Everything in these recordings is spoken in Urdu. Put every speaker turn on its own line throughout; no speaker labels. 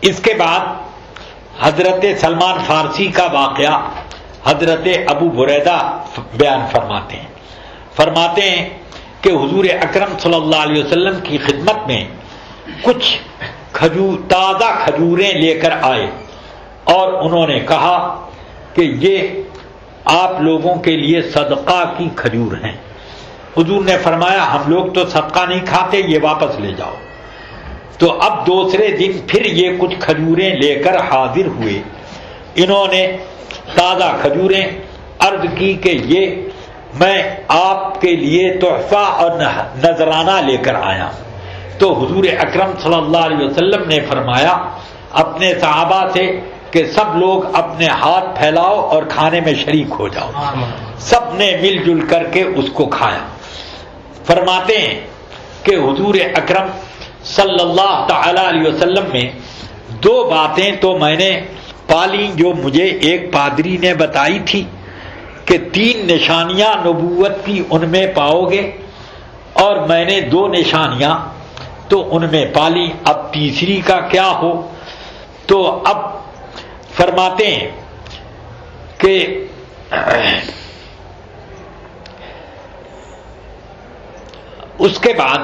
اس کے بعد حضرت سلمان فارسی کا واقعہ حضرت ابو بریدہ بیان فرماتے ہیں کہ حضور اکرم صلی اللہ علیہ وسلم کی خدمت میں کچھ تازہ کھجوریں لے کر آئے اور انہوں نے کہا کہ یہ آپ لوگوں کے لیے صدقہ کی کھجور ہیں۔ حضور نے فرمایا ہم لوگ تو صدقہ نہیں کھاتے، یہ واپس لے جاؤ۔ تو اب دوسرے دن پھر یہ کچھ کھجوریں لے کر حاضر ہوئے۔ انہوں نے تازہ کھجوریں عرض کی کہ یہ میں آپ کے لیے تحفہ اور نذرانہ لے کر آیا۔ تو حضور اکرم صلی اللہ علیہ وسلم نے فرمایا اپنے صحابہ سے کہ سب لوگ اپنے ہاتھ پھیلاؤ اور کھانے میں شریک ہو جاؤ۔ سب نے مل جل کر کے اس کو کھایا۔ فرماتے ہیں کہ حضور اکرم صلی اللہ تعالی علیہ وسلم میں دو باتیں تو میں نے پالی جو مجھے ایک پادری نے بتائی تھی کہ 3 نشانیاں نبوت کی ان میں پاؤ گے، اور میں نے 2 نشانیاں تو ان میں پالی، اب تیسری کا کیا ہو؟ تو اب فرماتے ہیں کہ اس کے بعد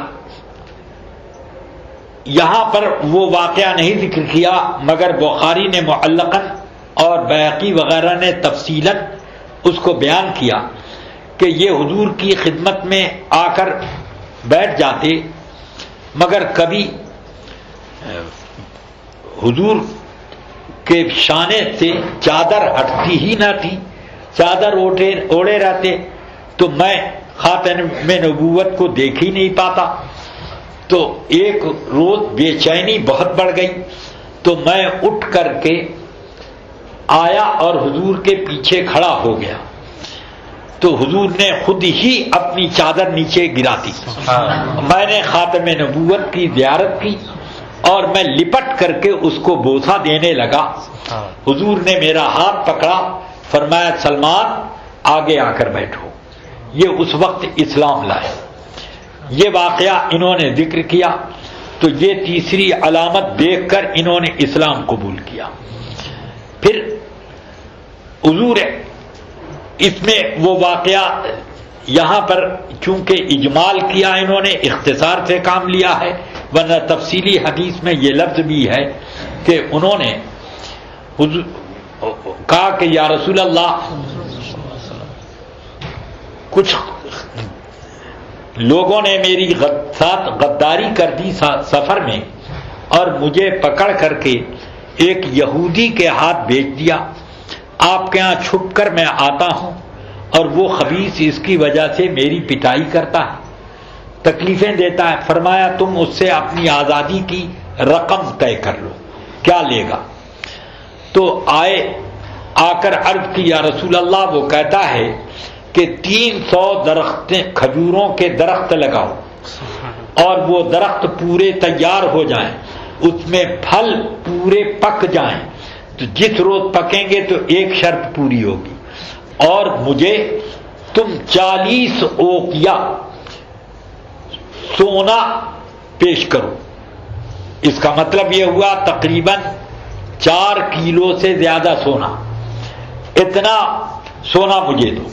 یہاں پر وہ واقعہ نہیں ذکر کیا، مگر بخاری نے معلقاً اور بیہقی وغیرہ نے تفصیلاً اس کو بیان کیا کہ یہ حضور کی خدمت میں آ کر بیٹھ جاتے، مگر کبھی حضور کے شانے سے چادر ہٹتی ہی نہ تھی، چادر اوڑے رہتے، تو میں خاتم نبوت کو دیکھ ہی نہیں پاتا۔ تو ایک روز بے چینی بہت بڑھ گئی، تو میں اٹھ کر کے آیا اور حضور کے پیچھے کھڑا ہو گیا، تو حضور نے خود ہی اپنی چادر نیچے گرا دی۔ میں نے خاتم نبوت کی زیارت کی اور میں لپٹ کر کے اس کو بوسہ دینے لگا۔ حضور نے میرا ہاتھ پکڑا، فرمایا سلمان آگے آ کر بیٹھو، یہ اس وقت اسلام لائے۔ یہ واقعہ انہوں نے ذکر کیا، تو یہ تیسری علامت دیکھ کر انہوں نے اسلام قبول کیا۔ پھر حضور اس میں وہ واقعہ یہاں پر چونکہ اجمال کیا انہوں نے، اختصار سے کام لیا ہے، ورنہ تفصیلی حدیث میں یہ لفظ بھی ہے کہ انہوں نے کہا کہ یا رسول اللہ کچھ لوگوں نے میری ساتھ غداری کر دی سفر میں، اور مجھے پکڑ کر کے ایک یہودی کے ہاتھ بیچ دیا، آپ کے ہاں چھپ کر میں آتا ہوں اور وہ خبیث اس کی وجہ سے میری پٹائی کرتا ہے، تکلیفیں دیتا ہے۔ فرمایا تم اس سے اپنی آزادی کی رقم طے کر لو، کیا لے گا؟ تو آ کر عرض کی یا رسول اللہ وہ کہتا ہے کہ 300 کھجوروں کے درخت لگاؤ، اور وہ درخت پورے تیار ہو جائیں، اس میں پھل پورے پک جائیں، تو جس روز پکیں گے تو ایک شرط پوری ہوگی، اور مجھے تم 40 اوقیہ سونا پیش کرو۔ اس کا مطلب یہ ہوا تقریباً 4 کلو سے زیادہ سونا، اتنا سونا مجھے دو۔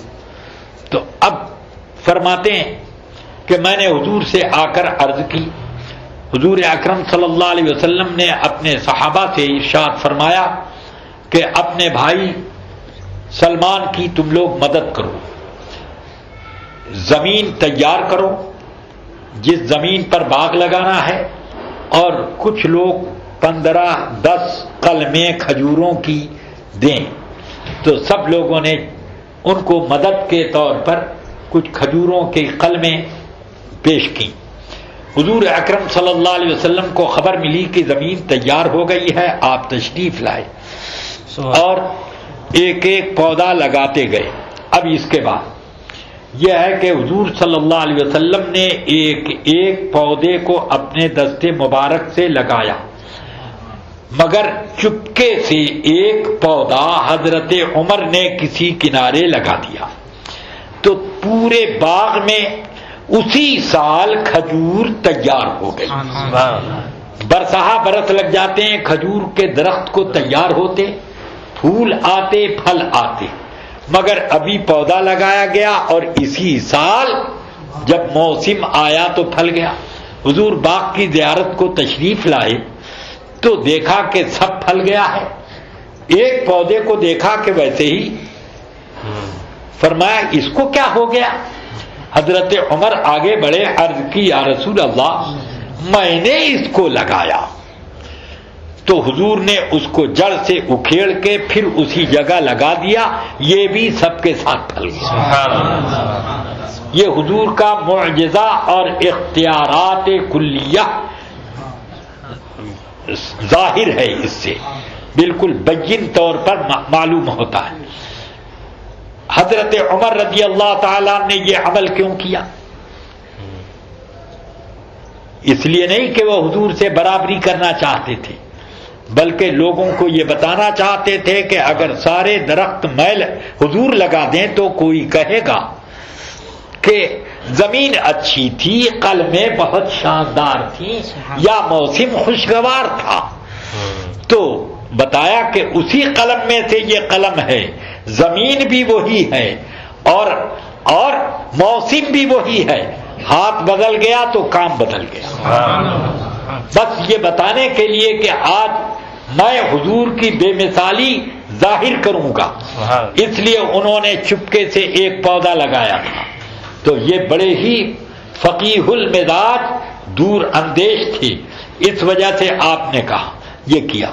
تو اب فرماتے ہیں کہ میں نے حضور سے آ کر عرض کی، حضور اکرم صلی اللہ علیہ وسلم نے اپنے صحابہ سے ارشاد فرمایا کہ اپنے بھائی سلمان کی تم لوگ مدد کرو، زمین تیار کرو جس زمین پر باغ لگانا ہے، اور کچھ لوگ 15-10 قلمیں کھجوروں کی دیں۔ تو سب لوگوں نے ان کو مدد کے طور پر کچھ کھجوروں کی قلمیں پیش کی۔ حضور اکرم صلی اللہ علیہ وسلم کو خبر ملی کہ زمین تیار ہو گئی ہے، آپ تشریف لائے اور ایک ایک پودا لگاتے گئے۔ اب اس کے بعد یہ ہے کہ حضور صلی اللہ علیہ وسلم نے ایک ایک پودے کو اپنے دستے مبارک سے لگایا، مگر چپکے سے ایک پودا حضرت عمر نے کسی کنارے لگا دیا، تو پورے باغ میں اسی سال کھجور تیار ہو گئی۔ برسہا برس لگ جاتے ہیں کھجور کے درخت کو تیار ہوتے، پھول آتے، پھل آتے، مگر ابھی پودا لگایا گیا اور اسی سال جب موسم آیا تو پھل گیا۔ حضور باغ کی زیارت کو تشریف لائے تو دیکھا کہ سب پھل گیا ہے، ایک پودے کو دیکھا کہ ویسے ہی، فرمایا اس کو کیا ہو گیا؟ حضرت عمر آگے بڑھے، عرض کی یا رسول اللہ میں نے اس کو لگایا۔ تو حضور نے اس کو جڑ سے اکھیڑ کے پھر اسی جگہ لگا دیا، یہ بھی سب کے ساتھ پھل گیا۔ یہ حضور کا معجزہ اور اختیارات کلیہ ظاہر ہے، اس سے بالکل بین طور پر معلوم ہوتا ہے۔ حضرت عمر رضی اللہ تعالیٰ نے یہ عمل کیوں کیا؟ اس لیے نہیں کہ وہ حضور سے برابری کرنا چاہتے تھے، بلکہ لوگوں کو یہ بتانا چاہتے تھے کہ اگر سارے درخت میل حضور لگا دیں تو کوئی کہے گا کہ زمین اچھی تھی، قلمیں بہت شاندار تھیں، یا موسم خوشگوار تھا۔ تو بتایا کہ اسی قلم میں سے یہ قلم ہے، زمین بھی وہی ہے اور موسم بھی وہی ہے، ہاتھ بدل گیا تو کام بدل گیا۔ بس یہ بتانے کے لیے کہ آج میں حضور کی بے مثالی ظاہر کروں گا، اس لیے انہوں نے چپکے سے ایک پودا لگایا تھا۔ تو یہ بڑے ہی فقیہ المزاج، دور اندیش تھی، اس وجہ سے آپ نے کہا یہ کیا۔